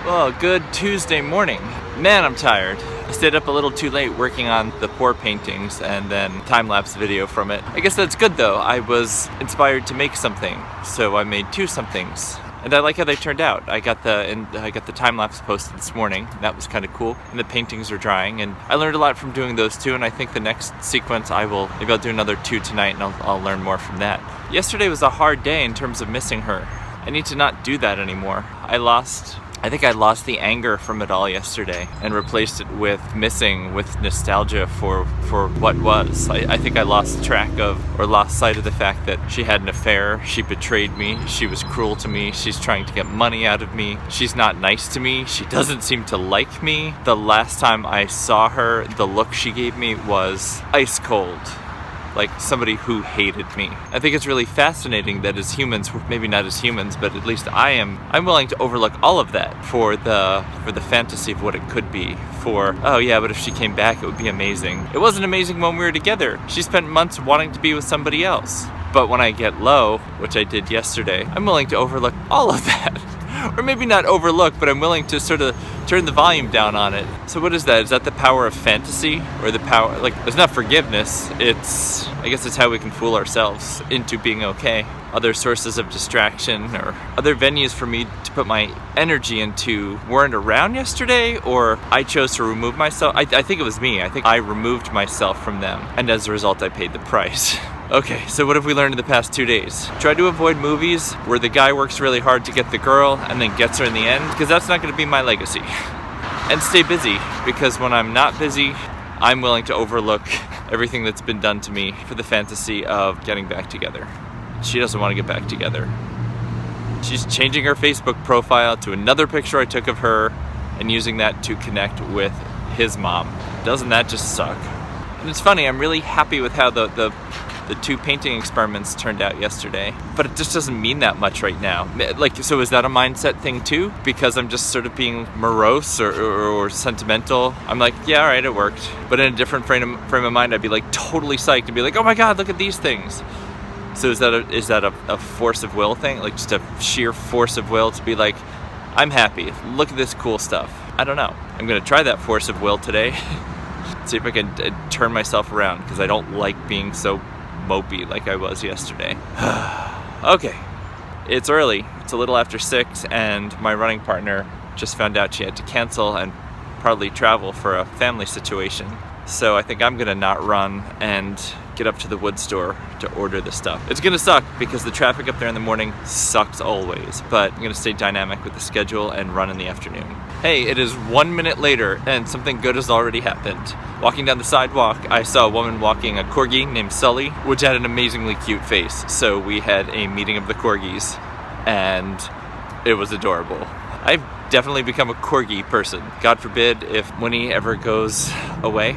Well, good Tuesday morning. Man, I'm tired. I stayed up a little too late working on the pour paintings and then time-lapse video from it. I guess that's good though. I was inspired to make something, so I made two somethings. And I like how they turned out. I got the time-lapse posted this morning. That was kind of cool. And the paintings are drying, and I learned a lot from doing those two, and I think the next sequence maybe I'll do another two tonight, and I'll learn more from that. Yesterday was a hard day in terms of missing her. I need to not do that anymore. I think I lost the anger from it all yesterday and replaced it with nostalgia for what was. I think I lost sight of the fact that she had an affair, she betrayed me, she was cruel to me, she's trying to get money out of me, she's not nice to me, she doesn't seem to like me. The last time I saw her, the look she gave me was ice cold. Like somebody who hated me. I think it's really fascinating that as humans, maybe not as humans, but at least I'm willing to overlook all of that for the fantasy of what it could be. Oh yeah, but if she came back, it would be amazing. It wasn't amazing when we were together. She spent months wanting to be with somebody else. But when I get low, which I did yesterday, I'm willing to overlook all of that. Or maybe not overlook, but I'm willing to sort of turn the volume down on it. So what is that? Is that the power of fantasy? Or the power, it's not forgiveness, I guess it's how we can fool ourselves into being okay. Other sources of distraction or other venues for me to put my energy into weren't around yesterday, or I chose to remove myself. I think it was me. I think I removed myself from them, and as a result I paid the price. Okay, so what have we learned in the past 2 days? Try to avoid movies where the guy works really hard to get the girl and then gets her in the end, because that's not going to be my legacy. And stay busy, because when I'm not busy, I'm willing to overlook everything that's been done to me for the fantasy of getting back together. She doesn't want to get back together. She's changing her Facebook profile to another picture I took of her and using that to connect with his mom. Doesn't that just suck? And it's funny, I'm really happy with how the two painting experiments turned out yesterday, but it just doesn't mean that much right now. So is that a mindset thing too? Because I'm just sort of being morose or sentimental. I'm like, yeah, all right, it worked. But in a different frame of mind, I'd be like totally psyched and be like, oh my God, look at these things. So is that a force of will thing? Like just a sheer force of will to be like, I'm happy, look at this cool stuff. I don't know. I'm gonna try that force of will today. See if I can turn myself around, because I don't like being so mopey like I was yesterday. Okay, it's early. It's a little after 6, and my running partner just found out she had to cancel and partly travel for a family situation. So I think I'm gonna not run and get up to the wood store to order the stuff. It's gonna suck because the traffic up there in the morning sucks always, but I'm gonna stay dynamic with the schedule and run in the afternoon. Hey, it is 1 minute later and something good has already happened. Walking down the sidewalk, I saw a woman walking a corgi named Sully, which had an amazingly cute face. So we had a meeting of the corgis, and it was adorable. I've definitely become a corgi person. God forbid if Winnie ever goes away,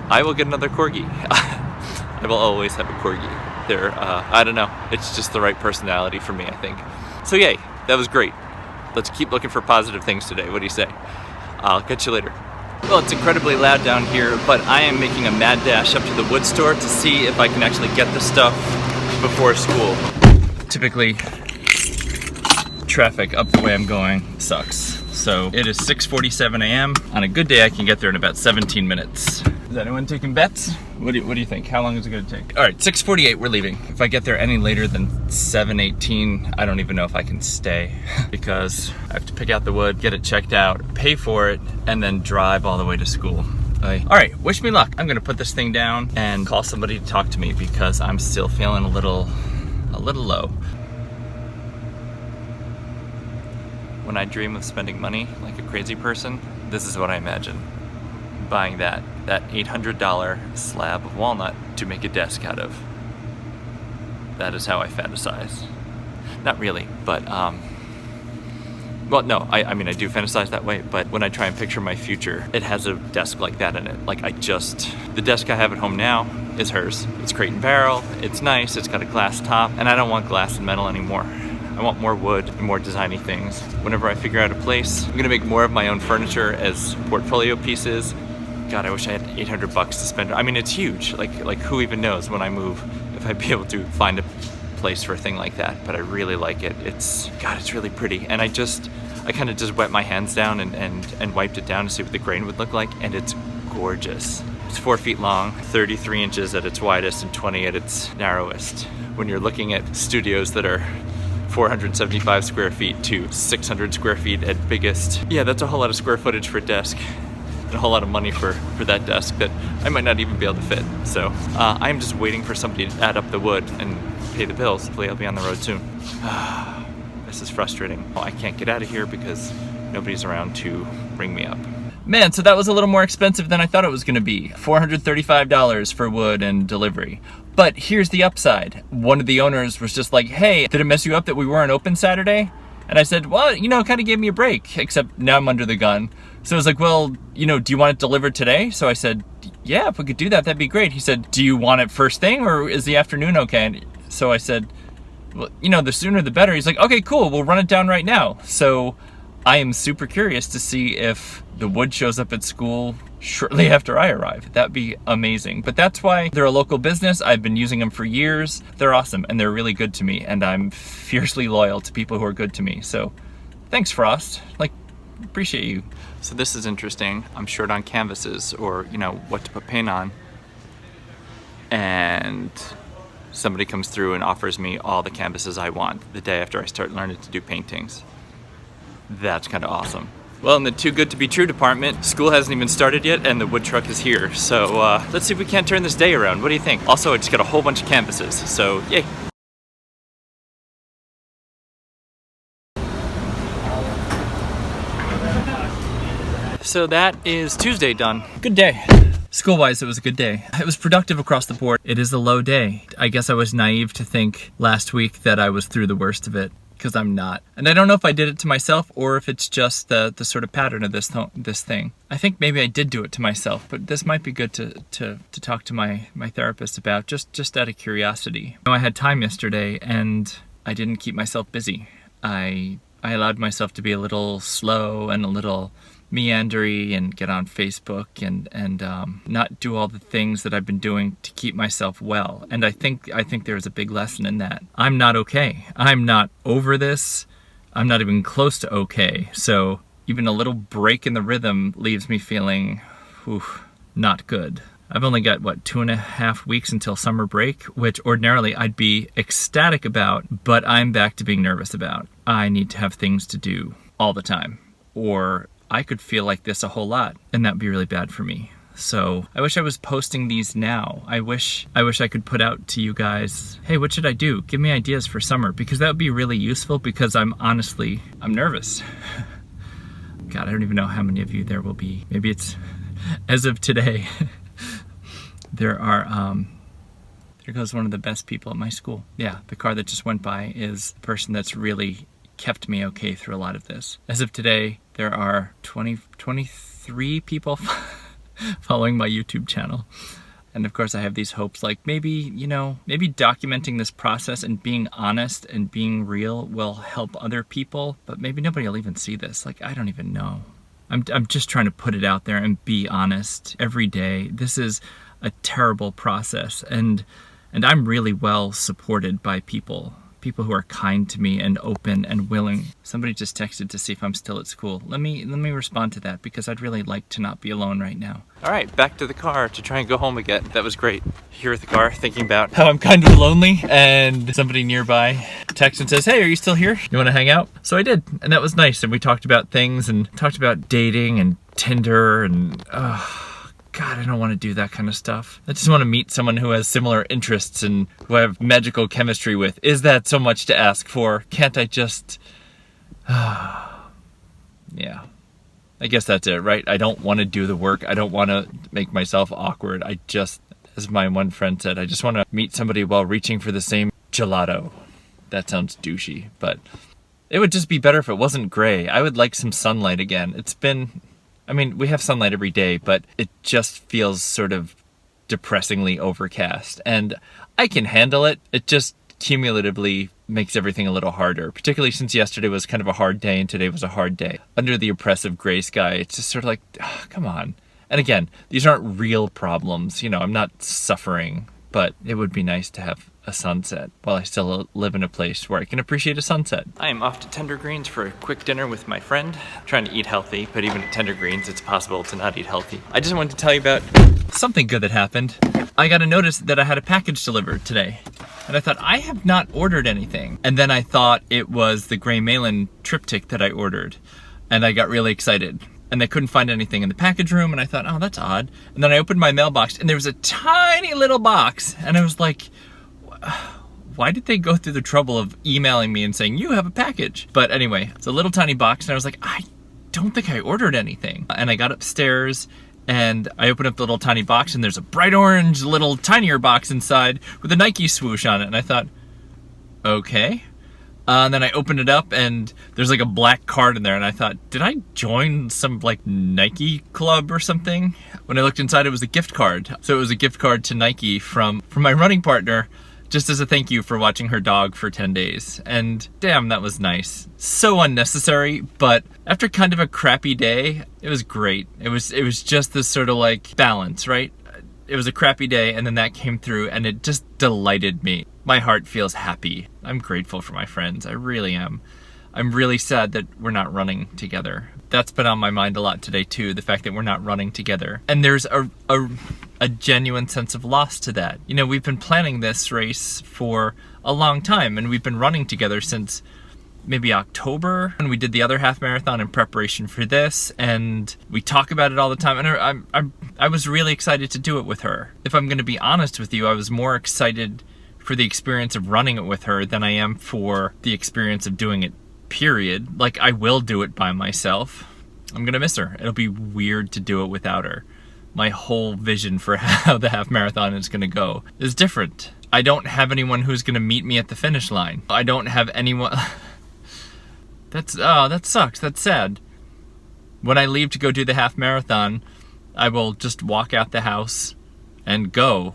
I will get another corgi. I will always have a corgi. I don't know, it's just the right personality for me, I think. So yay, that was great. Let's keep looking for positive things today. What do you say? I'll catch you later. Well, it's incredibly loud down here, but I am making a mad dash up to the wood store to see if I can actually get the stuff before school. Typically, traffic up the way I'm going sucks. So it is 6:47 a.m. On a good day, I can get there in about 17 minutes. Is anyone taking bets? What do you think? How long is it gonna take? All right, 6:48, we're leaving. If I get there any later than 7:18, I don't even know if I can stay because I have to pick out the wood, get it checked out, pay for it, and then drive all the way to school. All right, wish me luck. I'm gonna put this thing down and call somebody to talk to me because I'm still feeling a little low. When I dream of spending money like a crazy person, this is what I imagine. Buying that $800 slab of walnut to make a desk out of. That is how I fantasize. Not really, but well, no, I mean, I do fantasize that way, but when I try and picture my future, it has a desk like that in it. The desk I have at home now is hers. It's crate and barrel, it's nice, it's got a glass top, and I don't want glass and metal anymore. I want more wood and more designy things. Whenever I figure out a place, I'm gonna make more of my own furniture as portfolio pieces. God, I wish I had $800 to spend. I mean, it's huge. Like who even knows when I move if I'd be able to find a place for a thing like that, but I really like it. It's really pretty. And I kind of just wet my hands down and wiped it down to see what the grain would look like, and it's gorgeous. It's 4 feet long, 33 inches at its widest, and 20 at its narrowest. When you're looking at studios that are 475 square feet to 600 square feet at biggest, yeah, that's a whole lot of square footage for a desk, and a whole lot of money for that desk that I might not even be able to fit. So I'm just waiting for somebody to add up the wood and pay the bills. Hopefully I'll be on the road soon. This is frustrating. I can't get out of here because nobody's around to bring me up. Man, so that was a little more expensive than I thought it was gonna be. $435 for wood and delivery. But here's the upside. One of the owners was just like, hey, did it mess you up that we weren't open Saturday? And I said, well, you know, it kind of gave me a break, except now I'm under the gun. So I was like, well, you know, do you want it delivered today? So I said, yeah, if we could do that, that'd be great. He said, do you want it first thing or is the afternoon okay? And so I said, well, you know, the sooner the better. He's like, okay, cool, we'll run it down right now. So I am super curious to see if the wood shows up at school shortly after I arrive. That'd be amazing. But that's why they're a local business. I've been using them for years. They're awesome and they're really good to me, and I'm fiercely loyal to people who are good to me. So thanks, Frost. Like, appreciate you. So this is interesting. I'm short on canvases, or, you know, what to put paint on. And somebody comes through and offers me all the canvases I want the day after I start learning to do paintings. That's kind of awesome. Well, in the too good to be true department, school hasn't even started yet and the wood truck is here. So let's see if we can't turn this day around. What do you think? Also, I just got a whole bunch of canvases, so yay. So that is Tuesday done. Good day. School-wise, it was a good day. It was productive across the board. It is a low day. I guess I was naive to think last week that I was through the worst of it, because I'm not. And I don't know if I did it to myself or if it's just the sort of pattern of this thing. I think maybe I did do it to myself, but this might be good to talk to my therapist about, just out of curiosity. I had time yesterday and I didn't keep myself busy. I allowed myself to be a little slow and a little meandery and get on Facebook and not do all the things that I've been doing to keep myself well. And I think there's a big lesson in that. I'm not okay. I'm not over this. I'm not even close to okay. So even a little break in the rhythm leaves me feeling, not good. I've only got, 2.5 weeks until summer break, which ordinarily I'd be ecstatic about, but I'm back to being nervous about. I need to have things to do all the time, or I could feel like this a whole lot, and that'd be really bad for me. So I wish I was posting these now. I wish I could put out to you guys, hey, what should I do? Give me ideas for summer, because that would be really useful, because I'm nervous. God, I don't even know how many of you there will be. Maybe it's, as of today, there goes one of the best people at my school. Yeah, the car that just went by is the person that's really kept me okay through a lot of this. As of today, there are 23 people following my YouTube channel. And of course I have these hopes, like maybe documenting this process and being honest and being real will help other people, but maybe nobody will even see this. Like, I don't even know. I'm just trying to put it out there and be honest every day. This is a terrible process, and I'm really well supported by people who are kind to me and open and willing. Somebody just texted to see if I'm still at school. Let me respond to that, because I'd really like to not be alone right now. All right, back to the car to try and go home again. That was great. Here at the car, thinking about how I'm kind of lonely, and somebody nearby texts and says, hey, are you still here? You want to hang out? So I did, and that was nice. And we talked about things and talked about dating and Tinder and God, I don't want to do that kind of stuff. I just want to meet someone who has similar interests and who I have magical chemistry with. Is that so much to ask for? Can't I just... Yeah. I guess that's it, right? I don't want to do the work. I don't want to make myself awkward. I just, as my one friend said, I just want to meet somebody while reaching for the same gelato. That sounds douchey, but it would just be better if it wasn't gray. I would like some sunlight again. It's been... I mean, we have sunlight every day, but it just feels sort of depressingly overcast. And I can handle it. It just cumulatively makes everything a little harder, particularly since yesterday was kind of a hard day and today was a hard day. Under the oppressive gray sky, it's just sort of like, come on. And again, these aren't real problems. I'm not suffering, but it would be nice to have a sunset while I still live in a place where I can appreciate a sunset. I am off to Tender Greens for a quick dinner with my friend. I'm trying to eat healthy, but even at Tender Greens, it's possible to not eat healthy. I just wanted to tell you about something good that happened. I got a notice that I had a package delivered today. And I thought, I have not ordered anything. And then I thought it was the Gray Malin triptych that I ordered. And I got really excited. And I couldn't find anything in the package room, and I thought, oh, that's odd. And then I opened my mailbox, and there was a tiny little box, and I was like, why did they go through the trouble of emailing me and saying, you have a package? But anyway, it's a little tiny box, and I was like, I don't think I ordered anything. And I got upstairs, and I opened up the little tiny box, and there's a bright orange little tinier box inside with a Nike swoosh on it, and I thought, okay. And then I opened it up and there's like a black card in there, and I thought, did I join some like Nike club or something? When I looked inside, it was a gift card. So it was a gift card to Nike from my running partner, just as a thank you for watching her dog for 10 days. And damn, that was nice. So unnecessary, but after kind of a crappy day, it was great. It was just this sort of like balance, right? It was a crappy day, and then that came through, and it just delighted me. My heart feels happy. I'm grateful for my friends. I really am. I'm really sad that we're not running together. That's been on my mind a lot today too, the fact that we're not running together. And there's a genuine sense of loss to that. You know, we've been planning this race for a long time, and we've been running together since maybe October, and we did the other half marathon in preparation for this, and we talk about it all the time, and I was really excited to do it with her. If I'm gonna be honest with you, I was more excited for the experience of running it with her than I am for the experience of doing it, period. Like, I will do it by myself. I'm gonna miss her. It'll be weird to do it without her. My whole vision for how the half marathon is gonna go is different. I don't have anyone who's gonna meet me at the finish line. I don't have anyone... that sucks. That's sad. When I leave to go do the half marathon, I will just walk out the house and go.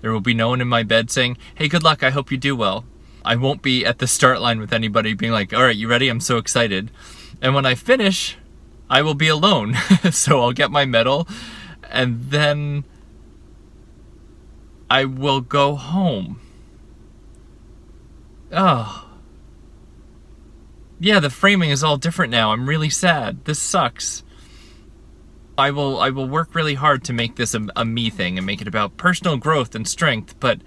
There will be no one in my bed saying, hey, good luck, I hope you do well. I won't be at the start line with anybody being like, all right, you ready? I'm so excited. And when I finish, I will be alone. So I'll get my medal, and then I will go home. Oh. Yeah, the framing is all different now. I'm really sad. This sucks. I will work really hard to make this a me thing and make it about personal growth and strength, but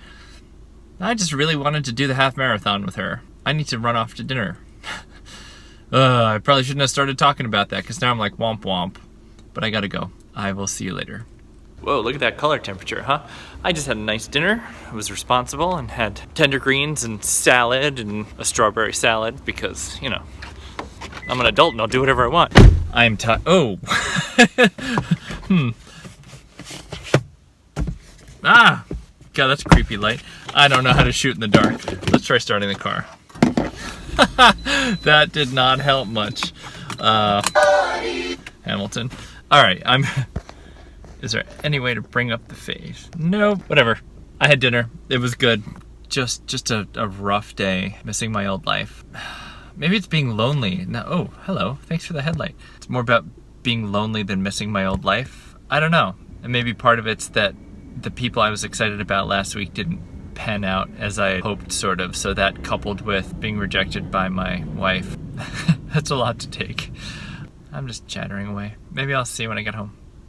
I just really wanted to do the half marathon with her. I need to run off to dinner. I probably shouldn't have started talking about that, because now I'm like womp womp, but I gotta go. I will see you later. Whoa, look at that color temperature, huh? I just had a nice dinner. I was responsible and had tender greens and salad and a strawberry salad because, you know, I'm an adult and I'll do whatever I want. I am tired. Oh. Ah. God, that's a creepy light. I don't know how to shoot in the dark. Let's try starting the car. That did not help much. Hamilton. All right, is there any way to bring up the face? Nope. Whatever. I had dinner. It was good. Just a rough day. Missing my old life. Maybe it's being lonely. No. Oh, hello. Thanks for the headlight. It's more about being lonely than missing my old life. I don't know. And maybe part of it's that the people I was excited about last week didn't pan out as I hoped, sort of. So that, coupled with being rejected by my wife, that's a lot to take. I'm just chattering away. Maybe I'll see you when I get home.